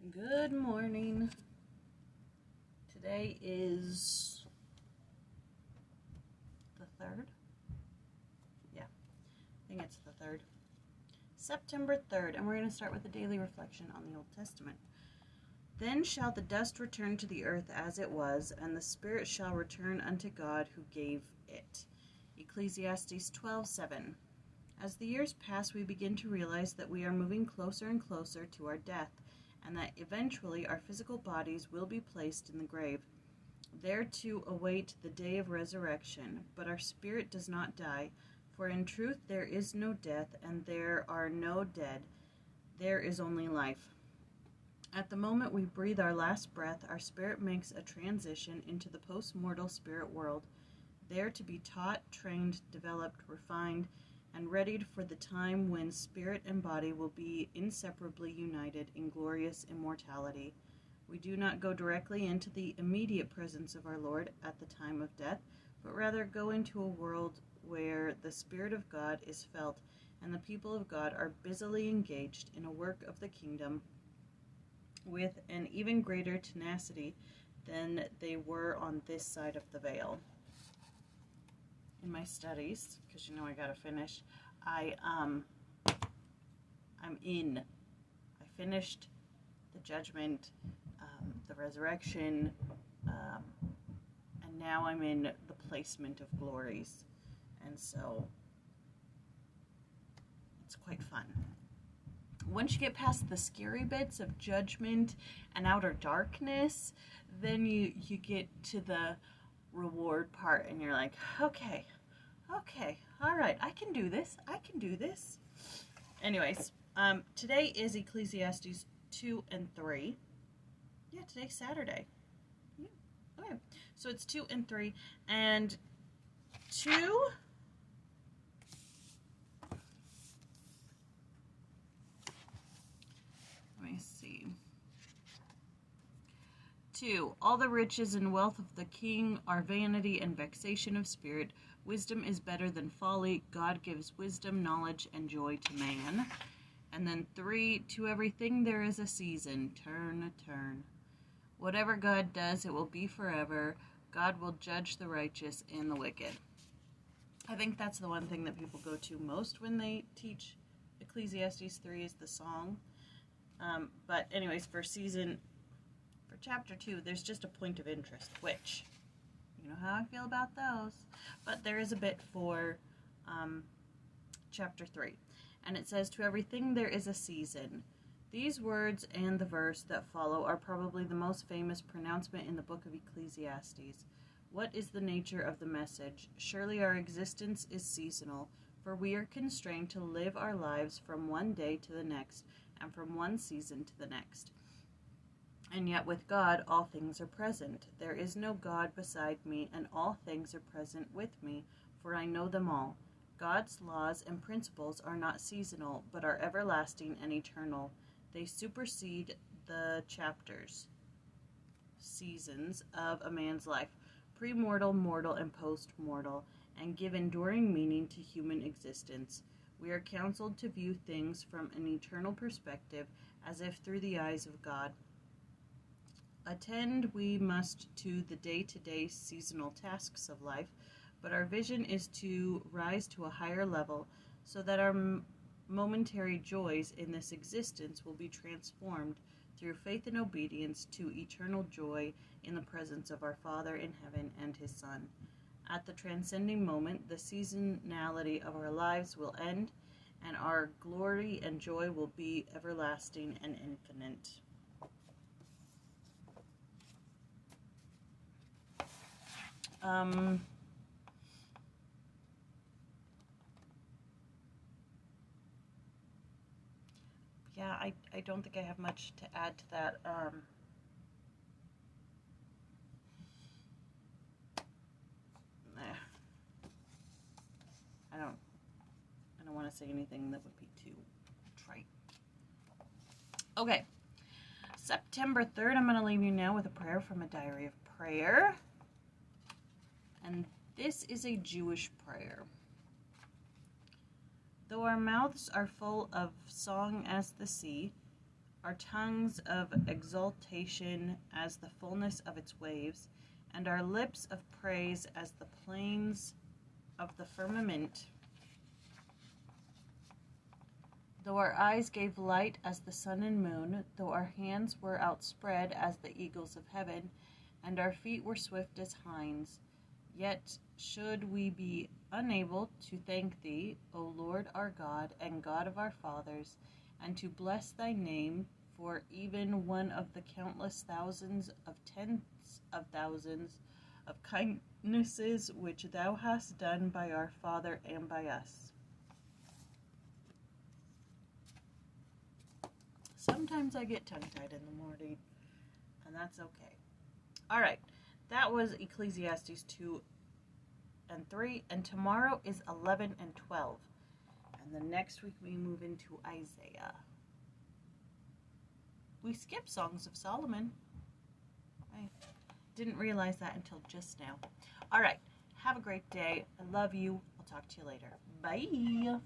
Good morning. Today is the 3rd. Yeah, I think it's the 3rd. September 3rd, and we're going to start with a daily reflection on the Old Testament. Then shall the dust return to the earth as it was, and the spirit shall return unto God who gave it. Ecclesiastes 12:7. As the years pass, we begin to realize that we are moving closer and closer to our death, and that eventually our physical bodies will be placed in the grave, there to await the day of resurrection. But our spirit does not die, for in truth there is no death, and there are no dead. There is only life. At the moment we breathe our last breath, our spirit makes a transition into the post-mortal spirit world, there to be taught, trained, developed, refined, and readied for the time when spirit and body will be inseparably united in glorious immortality. We do not go directly into the immediate presence of our Lord at the time of death, but rather go into a world where the Spirit of God is felt and the people of God are busily engaged in a work of the kingdom with an even greater tenacity than they were on this side of the veil. In my studies, because you know I gotta finish, I finished the judgment, the resurrection, and now I'm in the placement of glories, and so it's quite fun. Once you get past the scary bits of judgment and outer darkness, then you get to the reward part, and you're like, okay, all right, I can do this. Anyways, today is Ecclesiastes 2 and 3. Yeah, today's Saturday. Yeah, okay, so it's 2 and 3, and 2. Let me see. 2. All the riches and wealth of the king are vanity and vexation of spirit. Wisdom is better than folly. God gives wisdom, knowledge, and joy to man. And then 3. To everything there is a season. Turn. Whatever God does, it will be forever. God will judge the righteous and the wicked. I think that's the one thing that people go to most when they teach Ecclesiastes 3 is the song. But anyways, for chapter 2, there's just a point of interest, which, you know how I feel about those. But there is a bit for chapter 3. And it says, to everything there is a season. These words and the verse that follow are probably the most famous pronouncement in the book of Ecclesiastes. What is the nature of the message? Surely our existence is seasonal, for we are constrained to live our lives from one day to the next, and from one season to the next. And yet with God all things are present. There is no God beside me, and all things are present with me, for I know them all. God's laws and principles are not seasonal, but are everlasting and eternal. They supersede the chapters, seasons of a man's life, pre-mortal, mortal, and post-mortal, and give enduring meaning to human existence. We are counseled to view things from an eternal perspective, as if through the eyes of God. Attend we must to the day-to-day seasonal tasks of life, but our vision is to rise to a higher level, so that our momentary joys in this existence will be transformed through faith and obedience to eternal joy in the presence of our Father in heaven and His Son. At the transcending moment, the seasonality of our lives will end, and our glory and joy will be everlasting and infinite. Yeah, I don't think I have much to add to that. I don't want to say anything that would be too trite. Okay, September 3rd, I'm going to leave you now with a prayer from a diary of prayer. And this is a Jewish prayer. Though our mouths are full of song as the sea, our tongues of exultation as the fullness of its waves, and our lips of praise as the plains of the firmament. Though our eyes gave light as the sun and moon, though our hands were outspread as the eagles of heaven, and our feet were swift as hinds, yet should we be unable to thank thee, O Lord our God, and God of our fathers, and to bless thy name for even one of the countless thousands of tens of thousands of kindnesses which thou hast done by our father and by us. Sometimes I get tongue-tied in the morning, and that's okay. All right, that was Ecclesiastes 2 and 3, and tomorrow is 11 and 12. And the next week we move into Isaiah. We skip Songs of Solomon. I didn't realize that until just now. All right, have a great day. I love you. I'll talk to you later. Bye.